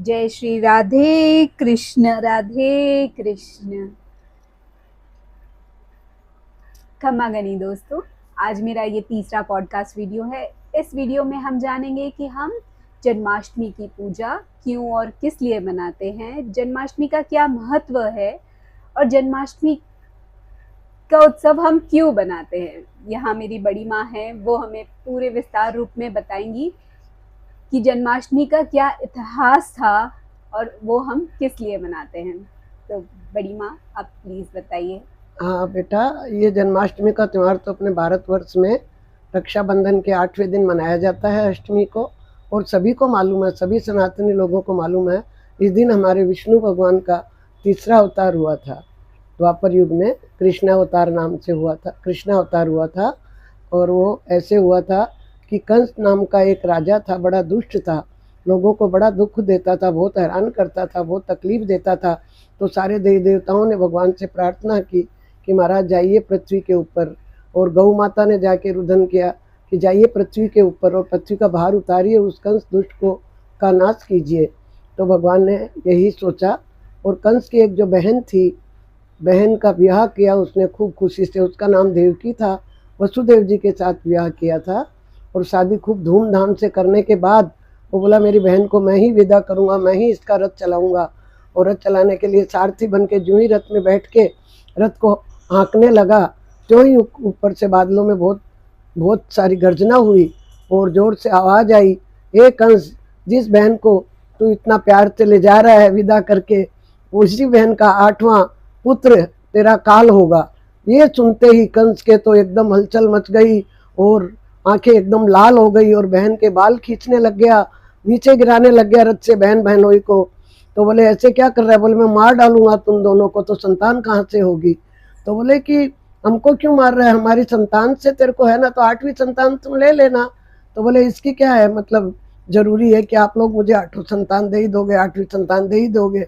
जय श्री राधे कृष्ण, राधे कृष्ण। खम्मा गनी दोस्तों, आज मेरा ये तीसरा पॉडकास्ट वीडियो है। इस वीडियो में हम जानेंगे कि हम जन्माष्टमी की पूजा क्यों और किस लिए मनाते हैं, जन्माष्टमी का क्या महत्व है और जन्माष्टमी का उत्सव हम क्यों बनाते हैं। यहाँ मेरी बड़ी माँ है, वो हमें पूरे विस्तार रूप में बताएंगी कि जन्माष्टमी का क्या इतिहास था और वो हम किस लिए मनाते हैं। तो बड़ी माँ, आप प्लीज़ बताइए। हाँ बेटा, ये जन्माष्टमी का त्यौहार तो अपने भारतवर्ष में रक्षाबंधन के 8वें दिन मनाया जाता है, अष्टमी को। और सभी को मालूम है, सभी सनातनी लोगों को मालूम है, इस दिन हमारे विष्णु भगवान का तीसरा अवतार हुआ था। द्वापर युग में कृष्ण अवतार नाम से हुआ था, कृष्ण अवतार हुआ था। और वो ऐसे हुआ था कि कंस नाम का एक राजा था, बड़ा दुष्ट था, लोगों को बड़ा दुख देता था, बहुत हैरान करता था, बहुत तकलीफ देता था। तो सारे देवी देवताओं ने भगवान से प्रार्थना की कि महाराज जाइए पृथ्वी के ऊपर। और गौ माता ने जाके रुदन किया कि जाइए पृथ्वी के ऊपर और पृथ्वी का भार उतारिए, उस कंस दुष्ट को का नाश कीजिए। तो भगवान ने यही सोचा। और कंस की एक जो बहन थी, बहन का ब्याह किया उसने खूब खुशी से, उसका नाम देवकी था। वसुदेव जी के साथ ब्याह किया था और शादी खूब धूमधाम से करने के बाद वो बोला मेरी बहन को मैं ही विदा करूँगा, मैं ही इसका रथ चलाऊँगा। और रथ चलाने के लिए सारथी बन के जो ही रथ में बैठ के रथ को हाँकने लगा, त्यों ही ऊपर से बादलों में बहुत बहुत सारी गर्जना हुई और जोर से आवाज़ आई, हे कंस, जिस बहन को तू इतना प्यार से ले जा रहा है विदा करके, उसी बहन का 8वां पुत्र तेरा काल होगा। ये सुनते ही कंस के तो एकदम हलचल मच गई और आंखें एकदम लाल हो गई और बहन के बाल खींचने लग गया, नीचे गिराने लग गया रथ से बहन बहनोई को। तो बोले ऐसे क्या कर रहा है? बोले मैं मार डालूंगा तुम दोनों को, तो संतान कहाँ से होगी? तो बोले कि हमको क्यों मार रहा है, हमारी संतान से तेरे को है ना, तो 8वीं संतान तुम ले लेना। तो बोले इसकी क्या है, मतलब जरूरी है कि आप लोग मुझे 8वीं संतान दे ही दोगे, 8वीं संतान दे ही दोगे?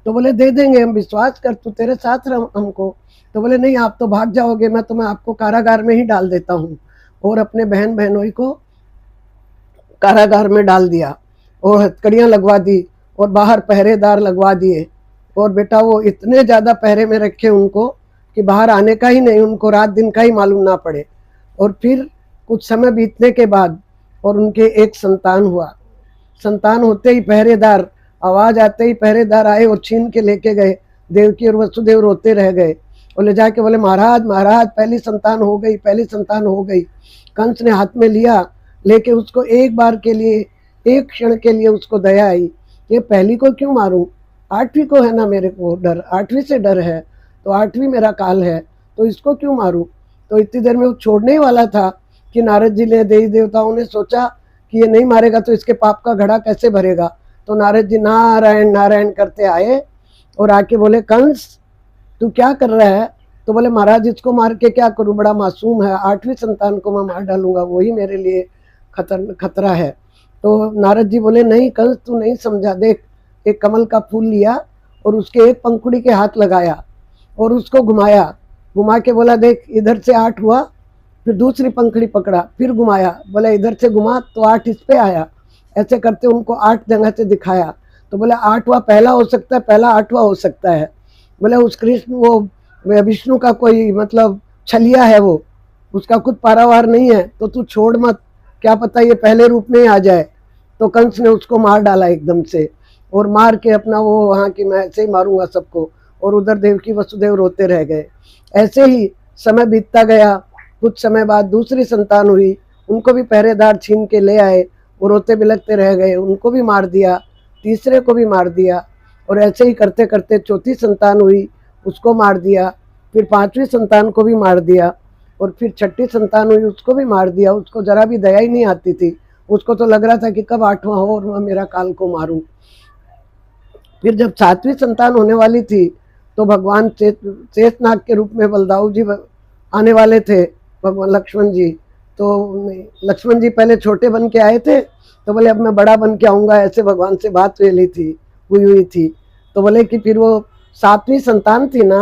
तो बोले दे देंगे, हम विश्वास कर, तू तेरे साथ रह हमको। तो बोले नहीं, आप तो भाग जाओगे, मैं तुम्हें आपको कारागार में ही डाल देता हूँ। और अपने बहन बहनोई को कारागार में डाल दिया और हथकड़ियाँ लगवा दी और बाहर पहरेदार लगवा दिए। और बेटा वो इतने ज़्यादा पहरे में रखे उनको कि बाहर आने का ही नहीं, उनको रात दिन का ही मालूम ना पड़े। और फिर कुछ समय बीतने के बाद और उनके एक संतान हुआ। संतान होते ही पहरेदार, आवाज़ आते ही पहरेदार आए और छीन के लेके गए। देवकी और वसुदेव रोते रह गए और ले जाके बोले महाराज महाराज, पहली संतान हो गई, पहली संतान हो गई। कंस ने हाथ में लिया, लेके उसको एक बार के लिए, एक क्षण के लिए उसको दया आई, ये पहली को क्यों मारूं, 8वीं को है ना मेरे को डर, 8वीं से डर है, तो 8वीं मेरा काल है, तो इसको क्यों मारूं। तो इतनी देर में वो छोड़ने ही वाला था कि नारद जी ने, देवी देवताओं ने सोचा कि ये नहीं मारेगा तो इसके पाप का घड़ा कैसे भरेगा। तो नारद जी नारायण नारायण करते आए और आके बोले कंस तू क्या कर रहा है? तो बोले महाराज इसको मार के क्या करूं, बड़ा मासूम है, 8वीं संतान को मैं मार डालूंगा, वही मेरे लिए खतरा है। तो नारद जी बोले नहीं कंस, तू नहीं समझा, देख एक कमल का फूल लिया और उसके एक पंखुड़ी के हाथ लगाया और उसको घुमाया, घुमा के बोला देख इधर से 8 हुआ, फिर दूसरी पंखुड़ी पकड़ा, फिर घुमाया, बोला इधर से घुमा तो 8 इस पे आया। ऐसे करते उनको 8 जगह से दिखाया। तो बोले 8वां पहला हो सकता है, पहला 8वां हो सकता है। बोले उस कृष्ण वो विष्णु का कोई मतलब छलिया है, वो उसका खुद पारावार नहीं है, तो तू छोड़ मत, क्या पता ये पहले रूप में आ जाए। तो कंस ने उसको मार डाला एकदम से और मार के अपना वो वहाँ की मैं ऐसे ही मारूंगा सबको। और उधर देवकी वसुदेव रोते रह गए। ऐसे ही समय बीतता गया। कुछ समय बाद दूसरी संतान हुई, उनको भी पहरेदार छीन के ले आए, वो रोते बिलखते रह गए, उनको भी मार दिया, तीसरे को भी मार दिया। और ऐसे ही करते करते चौथी संतान हुई, उसको मार दिया, फिर 5वीं संतान को भी मार दिया और फिर 6ठी संतान हुई, उसको भी मार दिया। उसको जरा भी दया ही नहीं आती थी, उसको तो लग रहा था कि कब 8वां हो और मैं मेरा काल को मारूं। फिर जब 7वीं संतान होने वाली थी तो भगवान शेषनाग के रूप में बलदाऊ जी आने वाले थे, भगवान लक्ष्मण जी। तो लक्ष्मण जी पहले छोटे बन के आए थे, तो बोले अब मैं बड़ा बन के आऊँगा, ऐसे भगवान से बात हुई थी। तो बोले कि फिर वो 7वीं संतान थी ना,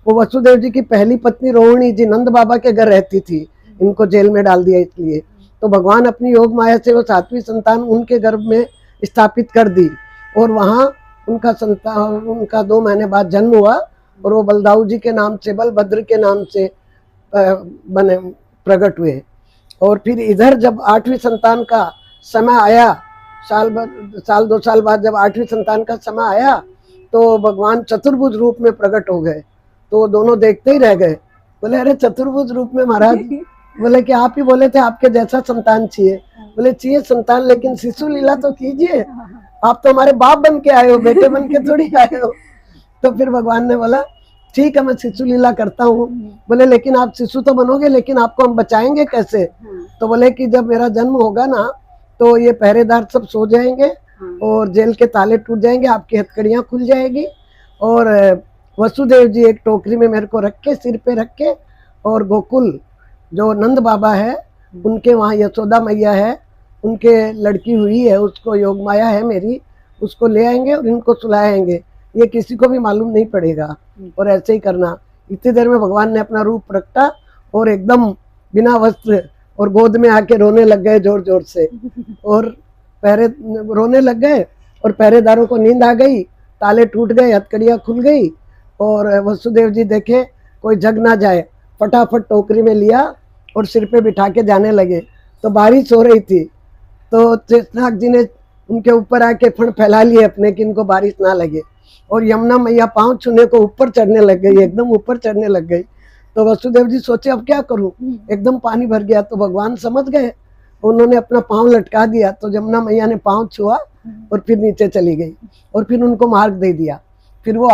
वो वसुदेव जी की पहली पत्नी रोहिणी जी नंद बाबा के घर रहती थी, इनको जेल में डाल दिया इसलिए। तो भगवान अपनी योग माया से वो 7वीं संतान उनके गर्भ में स्थापित कर दी और वहाँ उनका संतान, उनका 2 महीने बाद जन्म हुआ और वो बलदाऊ जी के नाम से, बलभद्र के नाम से बने प्रकट हुए। और फिर इधर जब 8वीं संतान का समय आया, साल 2 साल बाद जब 8वीं संतान का समय आया तो भगवान चतुर्भुज रूप में प्रकट हो गए। तो दोनों देखते ही रह गए, बोले अरे चतुर्भुज रूप में महाराज, बोले कि आप ही बोले थे आपके जैसा संतान चाहिए। बोले चाहिए संतान, लेकिन शिशु लीला तो कीजिए, आप तो हमारे बाप बन के आए हो, बेटे बन के थोड़ी आए हो। तो फिर भगवान ने बोला ठीक है मैं शिशु लीला करता हूँ। बोले लेकिन आप शिशु तो बनोगे, लेकिन आपको हम बचाएंगे कैसे? तो बोले कि जब मेरा जन्म होगा ना तो ये पहरेदार सब सो जाएंगे और जेल के ताले टूट जाएंगे, आपकी हथकड़ियाँ खुल जाएगी और वसुदेव जी एक टोकरी में मेरे को रख के, सिर पे रख के, और गोकुल जो नंद बाबा है उनके वहाँ यशोदा मैया है, उनके लड़की हुई है, उसको योग माया है मेरी, उसको ले आएंगे और इनको सुलाएंगे, ये किसी को भी मालूम नहीं पड़ेगा। और ऐसे ही करना। इतनी देर में भगवान ने अपना रूप प्रगटा और एकदम बिना वस्त्र और गोद में आके रोने लग गए जोर जोर से, और रोने लग गए और पहरेदारों को नींद आ गई, ताले टूट गए, हथकड़ियाँ खुल गई। और वसुदेव जी देखे कोई जग ना जाए, फटाफट टोकरी में लिया और सिर पे बिठा के जाने लगे। तो बारिश हो रही थी, तो शेषनाग जी ने उनके ऊपर आके फण फैला लिए अपने कि इनको बारिश ना लगे। और यमुना मैया पांव छूने को ऊपर चढ़ने लग गई, एकदम ऊपर चढ़ने लग गई। तो वसुदेव जी सोचे अब क्या करूं, एकदम पानी भर गया। तो भगवान समझ गए, उन्होंने अपना पांव लटका दिया। तो यमुना मैया ने पांव छुआ और फिर नीचे चली गई और फिर उनको मार्ग दे दिया। फिर वो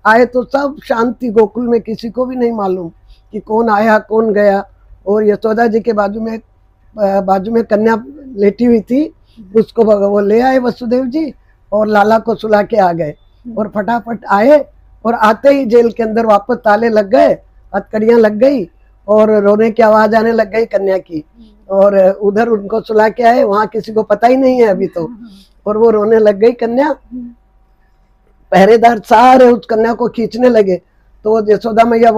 आए तो सब शांति, गोकुल में किसी को भी नहीं मालूम कि कौन आया कौन गया। और यशोदा जी के बाजू में कन्या लेटी हुई थी, उसको वो ले आए वसुदेव जी और लाला को सुला के आ गए। और फटाफट आए और आते ही जेल के अंदर वापस ताले लग गए, हथकड़ियाँ लग गई और रोने की आवाज आने लग गई कन्या की। और उधर उनको सुला के आए, वहाँ किसी को पता ही नहीं है अभी तो, और वो रोने लग गई कन्या। पहरेदार सारे उस कन्या को खींचने लगे। तो वो यशोदा मैया,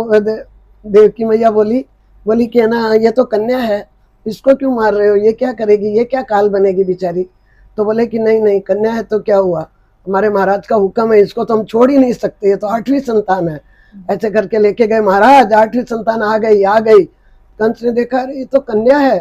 देवकी मैया बोली कि ना ये तो कन्या है, इसको क्यों मार रहे हो, ये क्या करेगी, ये क्या काल बनेगी बेचारी। तो बोले कि नहीं कन्या है तो क्या हुआ, हमारे महाराज का हुक्म है, इसको तो हम छोड़ ही नहीं सकते, ये तो 8वीं संतान है। ऐसे करके लेके गए महाराज, 8वीं संतान आ गई। कंस ने देखा अरे ये तो कन्या है,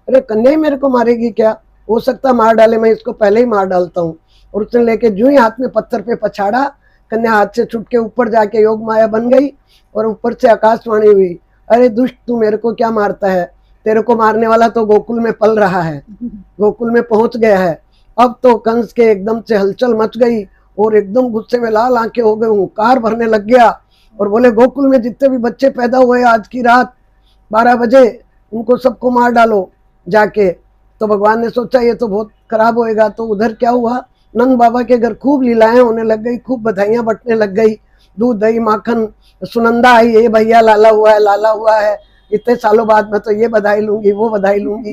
अरे कन्या ही मेरे को मारेगी क्या, हो सकता मार डाले, मैं इसको पहले ही मार डालता हूँ। और उसने लेके जो ही हाथ में पत्थर पे पछाड़ा, कन्या हाथ से छुट के ऊपर जाके योग माया बन गई। और ऊपर से आकाशवाणी हुई, अरे दुष्ट तू मेरे को क्या मारता है, तेरे को मारने वाला तो गोकुल में पल रहा है, गोकुल में पहुंच गया है। अब तो कंस के एकदम से हलचल मच गई और एकदम गुस्से में लाल आंखें हो गए, हुंकार भरने लग गया और बोले गोकुल में जितने भी बच्चे पैदा हुए आज की रात 12 बजे उनको सबको मार डालो जाके। तो भगवान ने सोचा ये तो बहुत खराब होएगा। तो उधर क्या हुआ, नंद बाबा के घर खूब लीलाएं होने लग गई, खूब बधाइयां बटने लग गई, दूध दही माखन, सुनंदा आई, ये भैया लाला हुआ है, इतने सालों बाद मैं तो ये बधाई लूंगी वो बधाई लूंगी।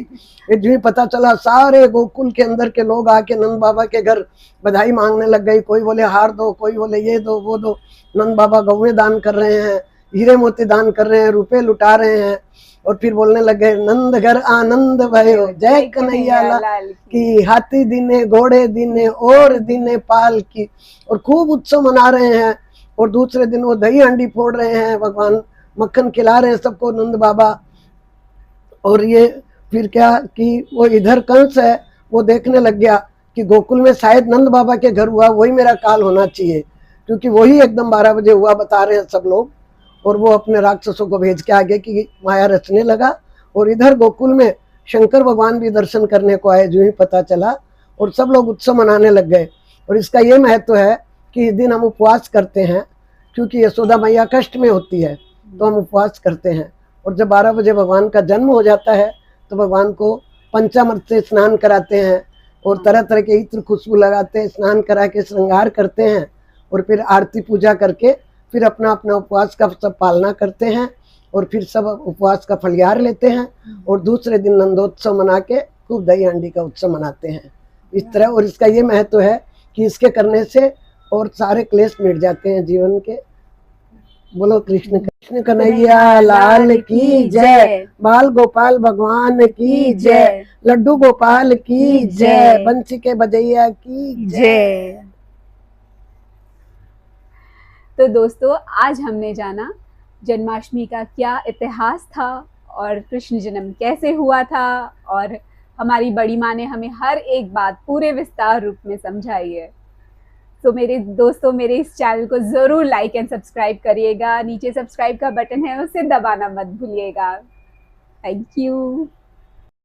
ये जो ही पता चला सारे गोकुल के अंदर के लोग आके नंद बाबा के घर बधाई मांगने लग गई। कोई बोले हार दो, कोई बोले ये दो वो दो। नंद बाबा गौएं दान कर रहे हैं, हीरे मोती दान कर रहे हैं, रुपए लुटा रहे हैं। और फिर बोलने लगे नंद घर आनंद भयो, जय कन्हैया लाल की, हाथी दिने घोड़े दिने और दिने पाल की। और खूब उत्सव मना रहे हैं। और दूसरे दिन वो दही हांडी फोड़ रहे हैं, भगवान मक्खन खिला रहे हैं सबको नंद बाबा। और ये फिर क्या कि वो इधर कंस है, वो देखने लग गया कि गोकुल में शायद नंद बाबा के घर हुआ वही मेरा काल होना चाहिए, क्योंकि वही एकदम 12 बजे हुआ बता रहे हैं सब लोग। और वो अपने राक्षसों को भेज के आगे की माया रचने लगा। और इधर गोकुल में शंकर भगवान भी दर्शन करने को आए, जो ही पता चला, और सब लोग उत्सव मनाने लग गए। और इसका ये महत्व है कि इस दिन हम उपवास करते हैं, क्योंकि यशोदा मैया कष्ट में होती है तो हम उपवास करते हैं। और जब 12 बजे भगवान का जन्म हो जाता है तो भगवान को पंचामृत से स्नान कराते हैं और तरह तरह के इत्र खुशबू लगाते हैं, स्नान करा के श्रृंगार करते हैं और फिर आरती पूजा करके फिर अपना अपना उपवास का सब पालना करते हैं। और फिर सब उपवास का फलिहार लेते हैं और दूसरे दिन नंदोत्सव मना के खूब दही हांडी का उत्सव मनाते हैं इस तरह। और इसका ये महत्व है कि इसके करने से और सारे क्लेश मिट जाते हैं जीवन के। बोलो कृष्ण कृष्ण कन्हैया लाल की जय, बाल गोपाल भगवान की जय, लड्डू गोपाल की जय, बंसी के बजैया की जय। तो दोस्तों, आज हमने जाना जन्माष्टमी का क्या इतिहास था और कृष्ण जन्म कैसे हुआ था, और हमारी बड़ी माँ ने हमें हर एक बात पूरे विस्तार रूप में समझाई है। तो मेरे दोस्तों, मेरे इस चैनल को ज़रूर लाइक एंड सब्सक्राइब करिएगा। नीचे सब्सक्राइब का बटन है, उसे दबाना मत भूलिएगा। Thank you.